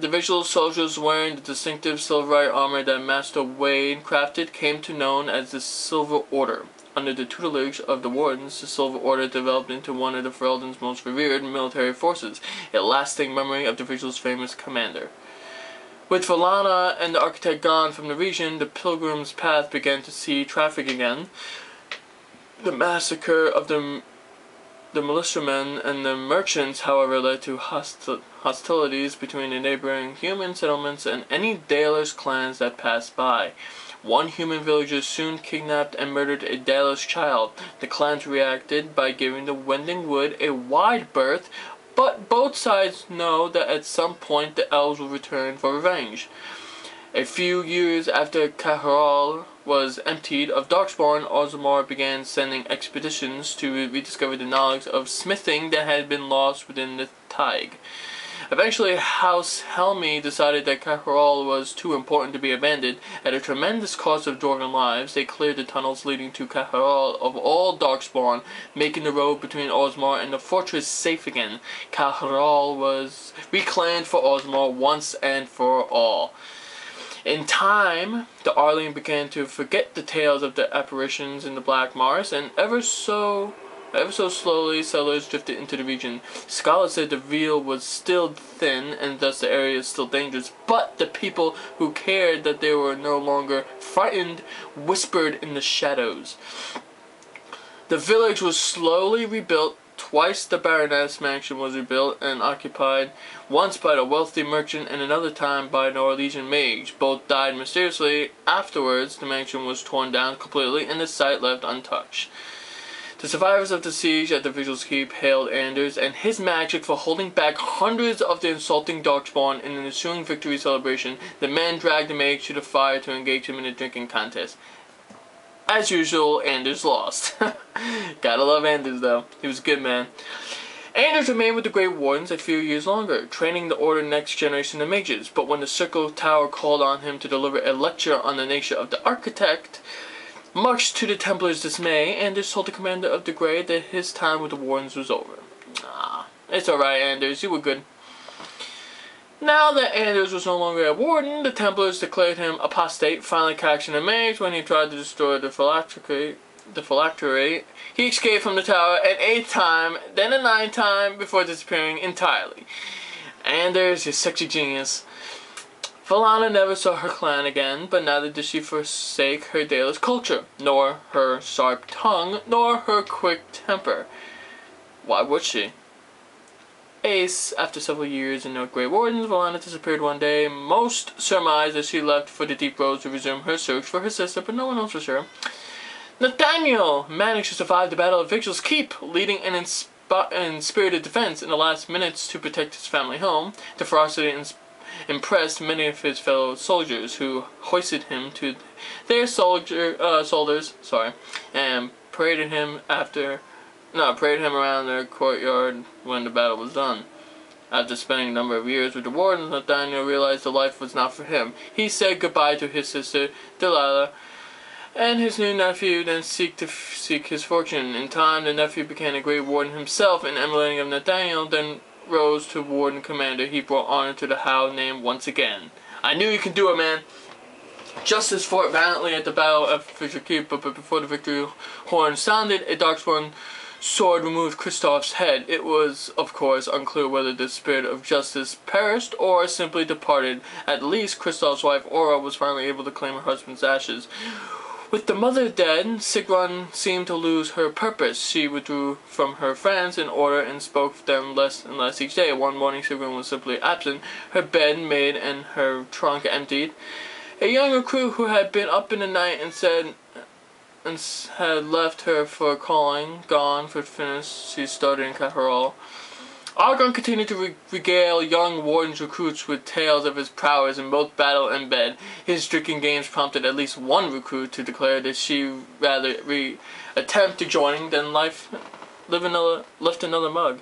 individual soldiers wearing the distinctive silverite armor that Master Wade crafted came to known as the Silver Order. Under the tutelage of the Wardens, the Silver Order developed into one of the Ferelden's most revered military forces, a lasting memory of the Vigil's famous commander. With Valana and the Architect gone from the region, the Pilgrim's Path began to see traffic again. The massacre of the militiamen and the merchants, however, led to hostilities between the neighboring human settlements and any Dalish clans that passed by. One human villager soon kidnapped and murdered a Dalish child. The clans reacted by giving the Wending Wood a wide berth, but both sides know that at some point the elves will return for revenge. A few years after Cahral was emptied of Darkspawn, Orzammar began sending expeditions to rediscover the knowledge of smithing that had been lost within the Taig. Eventually, House Helmi decided that Cahral was too important to be abandoned. At a tremendous cost of Dwarven lives, they cleared the tunnels leading to Cahral of all Darkspawn, making the road between Orzammar and the fortress safe again. Cahral was reclaimed for Orzammar once and for all. In time, the Arlene began to forget the tales of the apparitions in the Black Mars, and ever so slowly settlers drifted into the region. Scholars said the veil was still thin and thus the area is still dangerous, but the people who cared that they were no longer frightened whispered in the shadows. The village was slowly rebuilt. Twice the Baroness mansion was rebuilt and occupied, once by the wealthy merchant and another time by an Orlesian mage. Both died mysteriously. Afterwards, the mansion was torn down completely and the site left untouched. The survivors of the siege at the Vigil's Keep hailed Anders and his magic for holding back hundreds of the insulting Darkspawn in an ensuing victory celebration. The men dragged the mage to the fire to engage him in a drinking contest. As usual, Anders lost. Gotta love Anders though. He was a good man. Anders remained with the Grey Wardens a few years longer, training the Order next generation of mages, but when the Circle Tower called on him to deliver a lecture on the nature of the Architect, much to the Templars' dismay, Anders told the commander of the Grey that his time with the Wardens was over. It's alright, Anders, you were good. Now that Anders was no longer a Warden, the Templars declared him apostate, finally catching a mage when he tried to destroy the phylactery. He escaped from the tower an 8th time, then a 9th time, before disappearing entirely. Anders, you sexy genius. Valana never saw her clan again, but neither did she forsake her Dalish culture, nor her sharp tongue, nor her quick temper. Why would she? Ace, after several years in the Grey Wardens, Valana disappeared one day. Most surmise that she left for the Deep Roads to resume her search for her sister, but no one knows for sure. Nathaniel managed to survive the Battle of Vigil's Keep, leading an spirited defense in the last minutes to protect his family home. The ferocity impressed many of his fellow soldiers, who hoisted him to their shoulders, and paraded him around their courtyard when the battle was done. After spending a number of years with the Wardens, Nathaniel realized the life was not for him. He said goodbye to his sister, Delilah, and his new nephew, then seek his fortune. In time, the nephew became a Great Warden himself, and emulating of Nathaniel, then rose to Warden Commander. He brought honor to the Howe name once again. I knew you could do it, man. Justice fought valiantly at the Battle of Vigil Keep, but before the victory horn sounded, a Darkspawn sword removed Kristoff's head. It was, of course, unclear whether the spirit of justice perished or simply departed. At least, Kristoff's wife, Aura, was finally able to claim her husband's ashes. With the mother dead, Sigrun seemed to lose her purpose. She withdrew from her friends in order and spoke with them less and less each day. One morning, Sigrun was simply absent, her bed made and her trunk emptied. A young recruit who had been up in the night and had left her for calling, gone for finish. She started in Cahral. Argon continued to regale young Warden's recruits with tales of his prowess in both battle and bed. His drinking games prompted at least one recruit to declare that she rather attempt to join than lift another mug.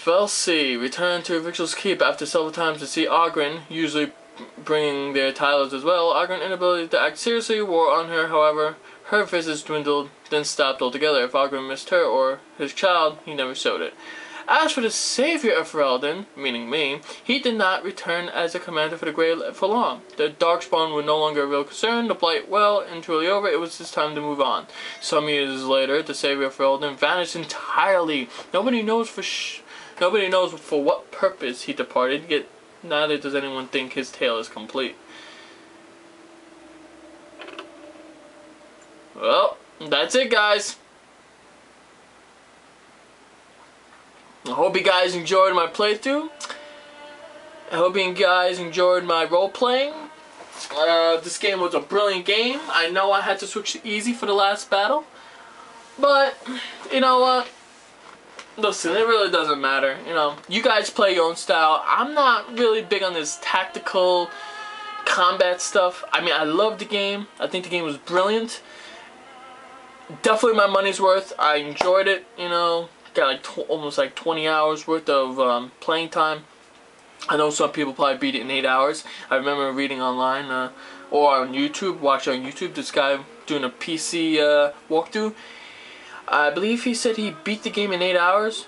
Felsi returned to Vigil's Keep after several times to see Ogren, usually bringing their Tylers as well. Ogren's inability to act seriously wore on her, however. Her visits dwindled, then stopped altogether. If Ogren missed her or his child, he never showed it. As for the savior of Ferelden, meaning me, he did not return as a commander for the Grey for long. The Darkspawn were no longer a real concern, the Blight well and truly over, it was just time to move on. Some years later, the savior of Ferelden vanished entirely. Nobody knows for what purpose he departed, yet neither does anyone think his tale is complete. Well, that's it, guys. I hope you guys enjoyed my playthrough. I hope you guys enjoyed my role-playing. This game was a brilliant game. I know I had to switch to easy for the last battle. But, you know what? Listen, it really doesn't matter. You know, you guys play your own style. I'm not really big on this tactical combat stuff. I mean, I love the game. I think the game was brilliant. Definitely my money's worth. I enjoyed it, you know. Got like almost like 20 hours worth of playing time. I know some people probably beat it in 8 hours. I remember reading online or on YouTube, watching on YouTube, this guy doing a PC walkthrough. I believe he said he beat the game in 8 hours,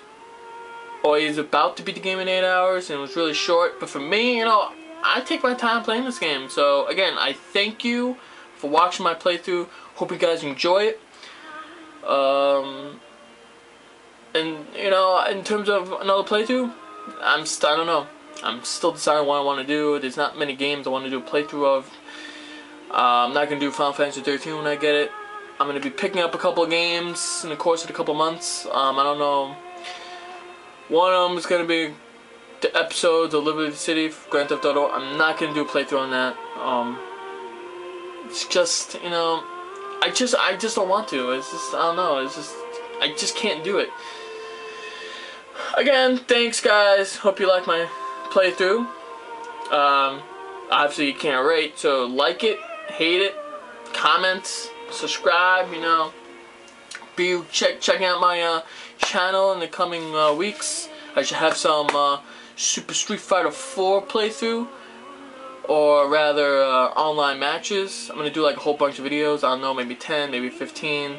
or he's about to beat the game in 8 hours, and it was really short. But for me, you know, I take my time playing this game. So again, I thank you for watching my playthrough. Hope you guys enjoy it. And you know, in terms of another playthrough, I don't know. I'm still deciding what I want to do. There's not many games I want to do a playthrough of. I'm not gonna do Final Fantasy 13 when I get it. I'm gonna be picking up a couple of games in the course of a couple months. I don't know. One of them is gonna be the episodes of Liberty City, Grand Theft Auto. I'm not gonna do a playthrough on that. It's just, you know, I just don't want to. It's just, I don't know. It's just, I just can't do it. Again, thanks guys. Hope you like my playthrough. Obviously you can't rate, so like it, hate it, comment, subscribe. You know, be checking out my channel in the coming weeks. I should have some Super Street Fighter 4 playthrough, or rather online matches. I'm gonna do like a whole bunch of videos. I don't know, maybe 10, maybe 15.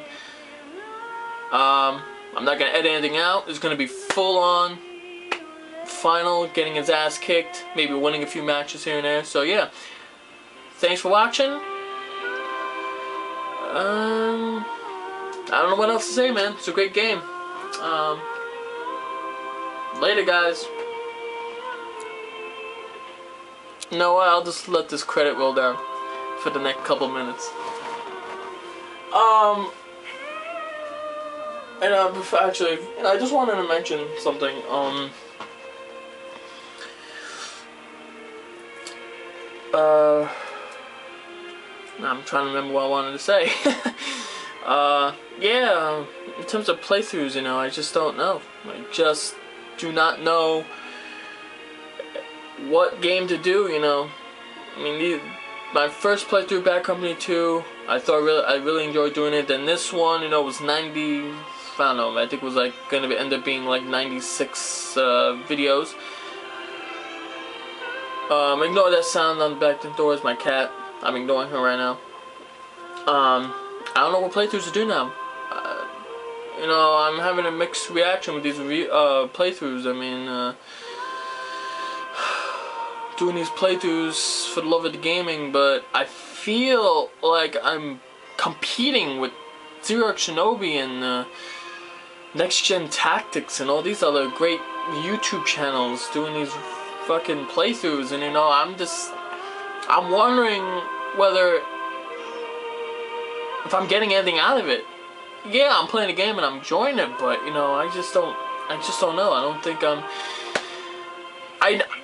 I'm not gonna edit anything out. It's gonna be full on final, getting his ass kicked, maybe winning a few matches here and there. So yeah, thanks for watching. I don't know what else to say, man. It's a great game. Later, guys. You know what? I'll just let this credit roll down for the next couple minutes. And actually, you know, I just wanted to mention something. I'm trying to remember what I wanted to say. Yeah, in terms of playthroughs, you know, I just don't know. I just do not know what game to do, you know. I mean, my first playthrough, Bad Company 2, I really enjoyed doing it. Then this one, you know, was 90, I don't know, I think it was like going to end up being like 96 videos. Ignore that sound on the back door. Is my cat. I'm ignoring her right now. I don't know what playthroughs to do now. You know, I'm having a mixed reaction with these playthroughs. I mean, doing these playthroughs for the love of the gaming, but I feel like I'm competing with Zero Shinobi and Next Gen Tactics and all these other great YouTube channels doing these fucking playthroughs, and you know, I'm wondering whether if I'm getting anything out of it. Yeah, I'm playing the game and I'm enjoying it, but you know, I just don't know. I don't think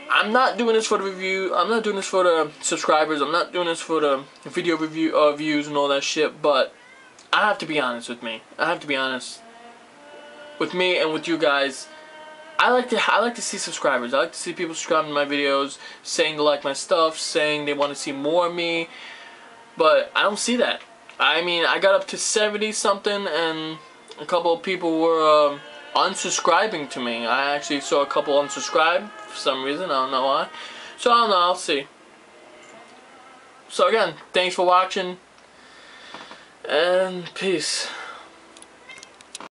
I'm not doing this for the review. I'm not doing this for the subscribers. I'm not doing this for the video review views and all that shit. But I have to be honest with me. I have to be honest with me and with you guys. I like to see subscribers. I like to see people subscribing to my videos, saying they like my stuff, saying they want to see more of me. But I don't see that. I mean, I got up to 70 something, and a couple of people were unsubscribing to me. I actually saw a couple unsubscribe for some reason. I don't know why. So I don't know. I'll see. So again, thanks for watching, and peace.